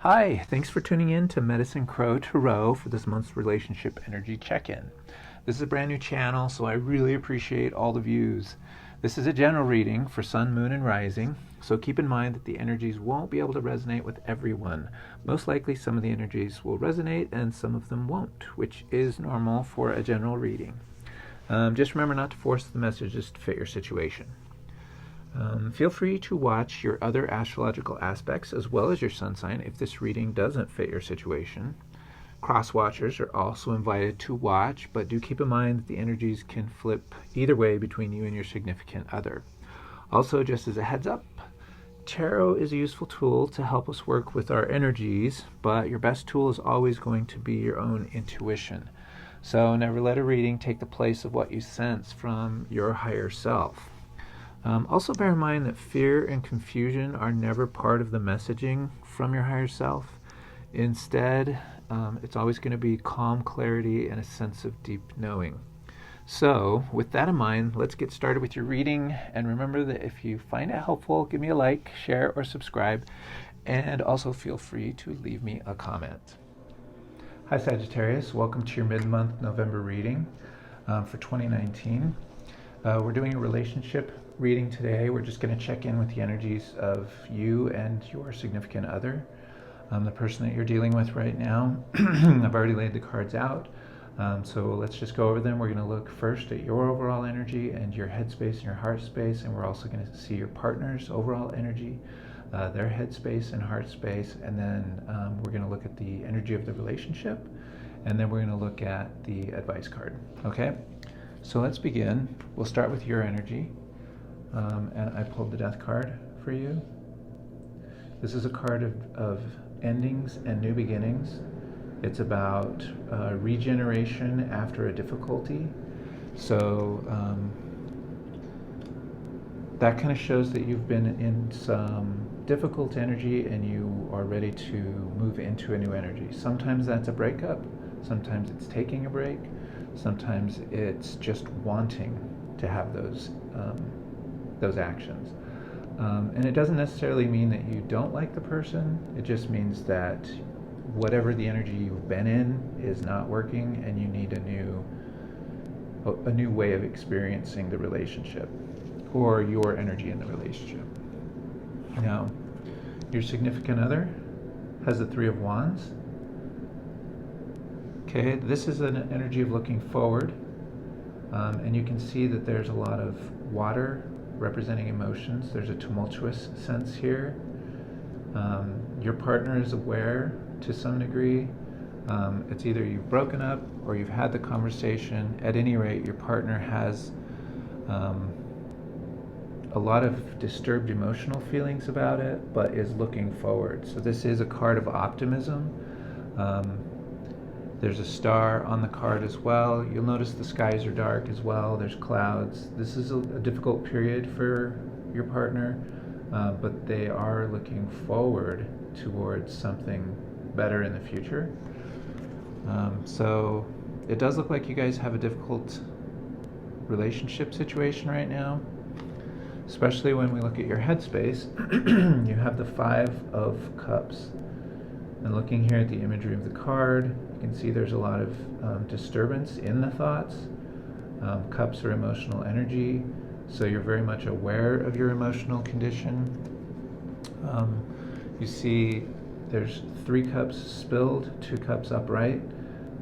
Hi, thanks for tuning in to Medicine Crow Tarot for this month's relationship energy check-in. This is a brand new channel, so I really appreciate all the views. This is a general reading for Sun, Moon, and Rising, so keep in mind that the energies won't be able to resonate with everyone. Most likely some of the energies will resonate and some of them won't, which is normal for a general reading. Just remember not to force the messages to fit your situation. Feel free to watch your other astrological aspects as well as your sun sign if this reading doesn't fit your situation. Cross-watchers are also invited to watch, but do keep in mind that the energies can flip either way between you and your significant other. Also, just as a heads up, tarot is a useful tool to help us work with our energies, but your best tool is always going to be your own intuition. So never let a reading take the place of what you sense from your higher self. Also bear in mind that fear and confusion are never part of the messaging from your higher self. Instead, it's always going to be calm clarity and a sense of deep knowing. So, with that in mind, let's get started with your reading. And remember that if you find it helpful, give me a like, share, or subscribe. And also feel free to leave me a comment. Hi Sagittarius, welcome to your mid-month November reading for 2019. We're doing a relationship reading today. We're just going to check in with the energies of you and your significant other, the person that you're dealing with right now. I've already laid the cards out, so let's just go over them. We're going to look first at your overall energy and your headspace and your heart space, and we're also going to see your partner's overall energy, their headspace and heart space, and then we're going to look at the energy of the relationship, and then we're going to look at the advice card. Okay? So let's begin. We'll start with your energy. And I pulled the Death card for you. This is a card of endings and new beginnings. It's about regeneration after a difficulty. So that kind of shows that you've been in some difficult energy and you are ready to move into a new energy. Sometimes that's a breakup. Sometimes it's taking a break. Sometimes it's just wanting to have those actions. And it doesn't necessarily mean that you don't like the person. It just means that whatever the energy you've been in is not working and you need a new way of experiencing the relationship or your energy in the relationship. Now, your significant other has the Three of Wands. Okay, this is an energy of looking forward, and you can see that there's a lot of water representing emotions. There's a tumultuous sense here. Your partner is aware to some degree. It's either you've broken up or you've had the conversation. At any rate, your partner has a lot of disturbed emotional feelings about it, but is looking forward. So this is a card of optimism. There's a star on the card as well. You'll notice the skies are dark as well. There's clouds. This is a difficult period for your partner, but they are looking forward towards something better in the future. So it does look like you guys have a difficult relationship situation right now, especially when we look at your headspace. You have the Five of Cups. And looking here at the imagery of the card, you can see there's a lot of disturbance in the thoughts. Cups are emotional energy, so you're very much aware of your emotional condition. You see there's 3 cups spilled, 2 cups upright.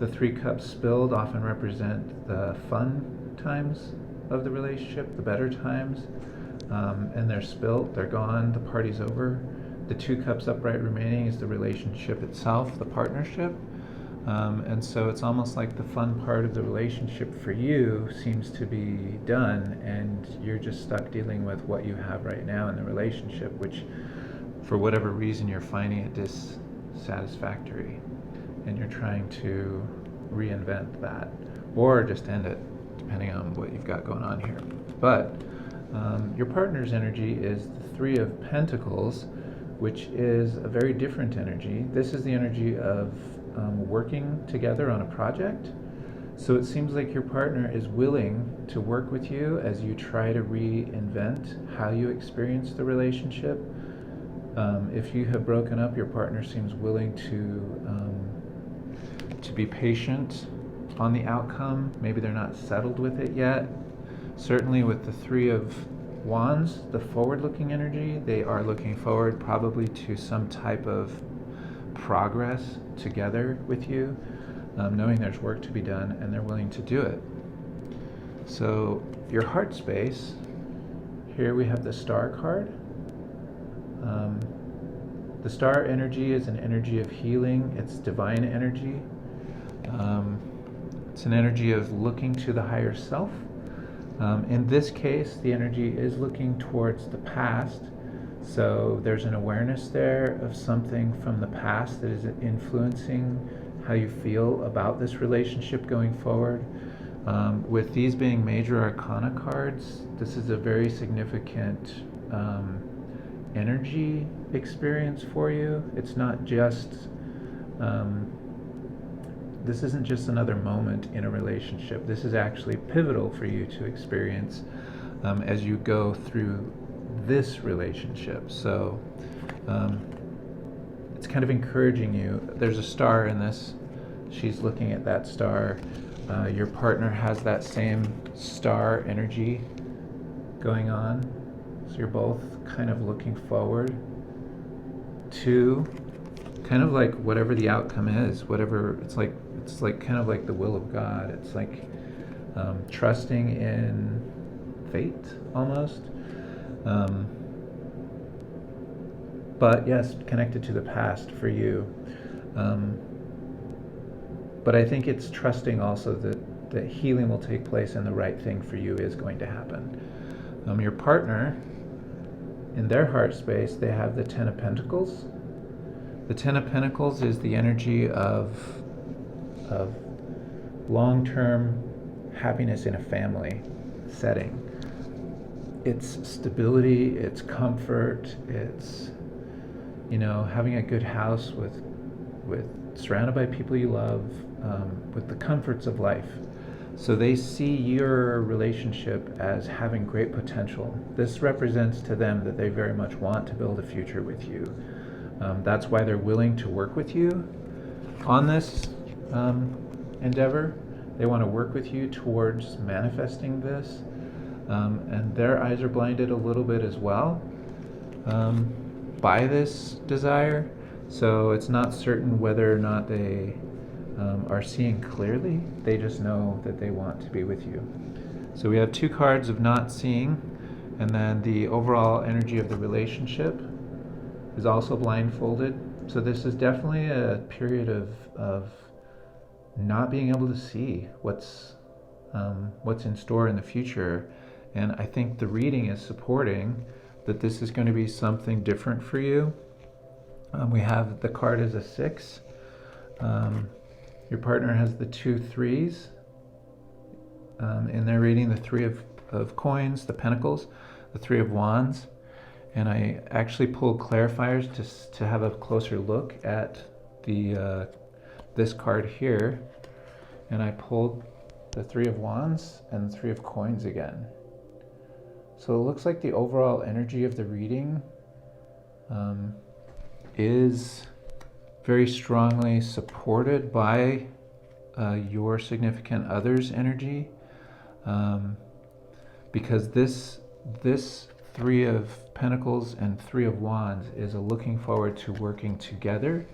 The 3 cups spilled often represent the fun times of the relationship, the better times, and they're spilled, they're gone, the party's over. The 2 cups upright remaining is the relationship itself, the partnership. And so it's almost like the fun part of the relationship for you seems to be done, and you're just stuck dealing with what you have right now in the relationship, which for whatever reason you're finding it dissatisfactory, and you're trying to reinvent that, or just end it, depending on what you've got going on here. But your partner's energy is the Three of Pentacles, which is a very different energy. This is the energy of working together on a project. So it seems like your partner is willing to work with you as you try to reinvent how you experience the relationship. If you have broken up, your partner seems willing to be patient on the outcome. Maybe they're not settled with it yet. Certainly with the Three of Wands, the forward-looking energy, they are looking forward probably to some type of progress together with you, knowing there's work to be done, and they're willing to do it. So your heart space, here we have the Star card. The Star energy is an energy of healing. It's divine energy. It's an energy of looking to the higher self. In this case, the energy is looking towards the past. So there's an awareness there of something from the past that is influencing how you feel about this relationship going forward. With these being major arcana cards, this is a very significant energy experience for you. It's not just, this isn't just another moment in a relationship. This is actually pivotal for you to experience as you go through this relationship. So it's kind of encouraging you. There's a star in this. She's looking at that star. Your partner has that same star energy going on. So you're both kind of looking forward to kind of like whatever the outcome is, whatever it's like kind of like the will of God. It's like trusting in fate almost. But yes, connected to the past for you. But I think it's trusting also that healing will take place and the right thing for you is going to happen. Your partner, in their heart space, they have the Ten of Pentacles. The Ten of Pentacles is the energy of long-term happiness in a family setting. It's stability, it's comfort, it's, having a good house with surrounded by people you love, with the comforts of life. So they see your relationship as having great potential. This represents to them that they very much want to build a future with you. That's why they're willing to work with you on this endeavor. They want to work with you towards manifesting this. And their eyes are blinded a little bit as well by this desire. So it's not certain whether or not they are seeing clearly. They just know that they want to be with you. So we have two cards of not seeing, and then the overall energy of the relationship is also blindfolded. So this is definitely a period of not being able to see what's in store in the future. And I think the reading is supporting that this is going to be something different for you. We have the card as a 6. Your partner has the 2 threes. In their reading, the 3 of coins, the pentacles, the 3 of wands. And I actually pulled clarifiers to have a closer look at this card here. And I pulled the 3 of wands and the 3 of coins again. So it looks like the overall energy of the reading is very strongly supported by your significant other's energy, because this 3 of Pentacles and 3 of Wands is a looking forward to working together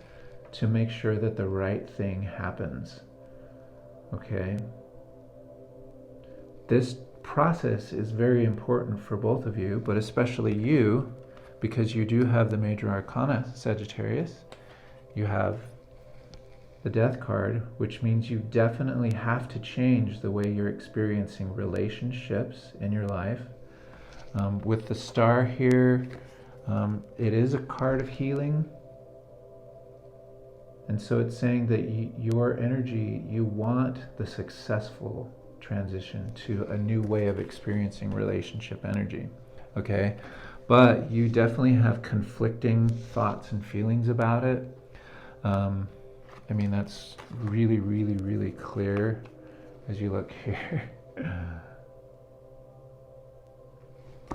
to make sure that the right thing happens. Okay? This process is very important for both of you, but especially you, because you do have the major arcana, Sagittarius. You have the Death card, which means you definitely have to change the way you're experiencing relationships in your life. With the star here, it is a card of healing. And so it's saying that your energy, you want the successful transition to a new way of experiencing relationship energy. Okay? But you definitely have conflicting thoughts and feelings about it. I mean, that's really, really, really clear as you look here.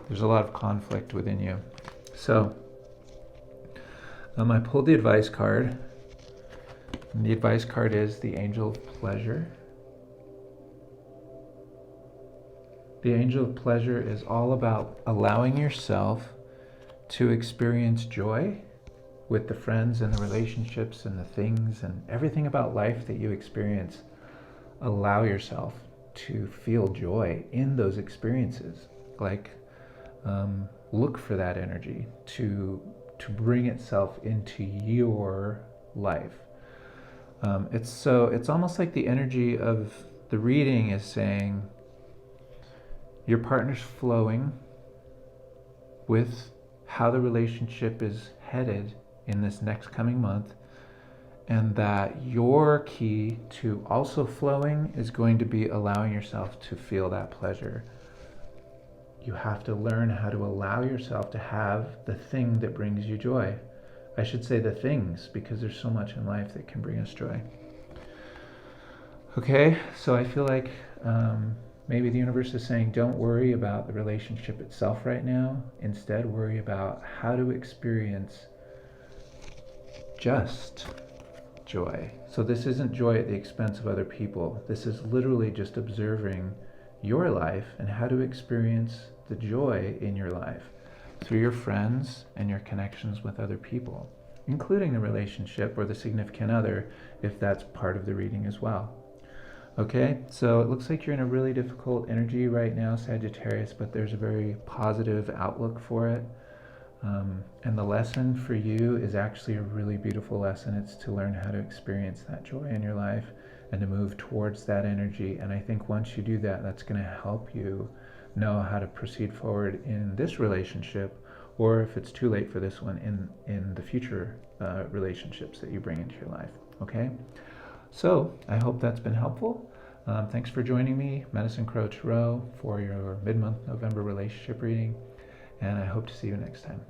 There's a lot of conflict within you. So I pulled the advice card. And the advice card is the Angel of Pleasure. The Angel of Pleasure is all about allowing yourself to experience joy with the friends and the relationships and the things and everything about life that you experience. Allow yourself to feel joy in those experiences. Like, look for that energy to bring itself into your life. It's almost like the energy of the reading is saying your partner's flowing with how the relationship is headed in this next coming month, and that your key to also flowing is going to be allowing yourself to feel that pleasure. You have to learn how to allow yourself to have the thing that brings you joy. I should say the things, because there's so much in life that can bring us joy. Okay, so I feel like maybe the universe is saying don't worry about the relationship itself right now. Instead, worry about how to experience just joy. So this isn't joy at the expense of other people. This is literally just observing your life and how to experience the joy in your life through your friends and your connections with other people, including the relationship or the significant other, if that's part of the reading as well. Okay, so it looks like you're in a really difficult energy right now, Sagittarius, but there's a very positive outlook for it. And the lesson for you is actually a really beautiful lesson. It's to learn how to experience that joy in your life and to move towards that energy. And I think once you do that, that's going to help you know how to proceed forward in this relationship, or if it's too late for this one, in the future relationships that you bring into your life. Okay? So I hope that's been helpful. Thanks for joining me, Medicine Crow Tarot, for your mid-month November relationship reading, and I hope to see you next time.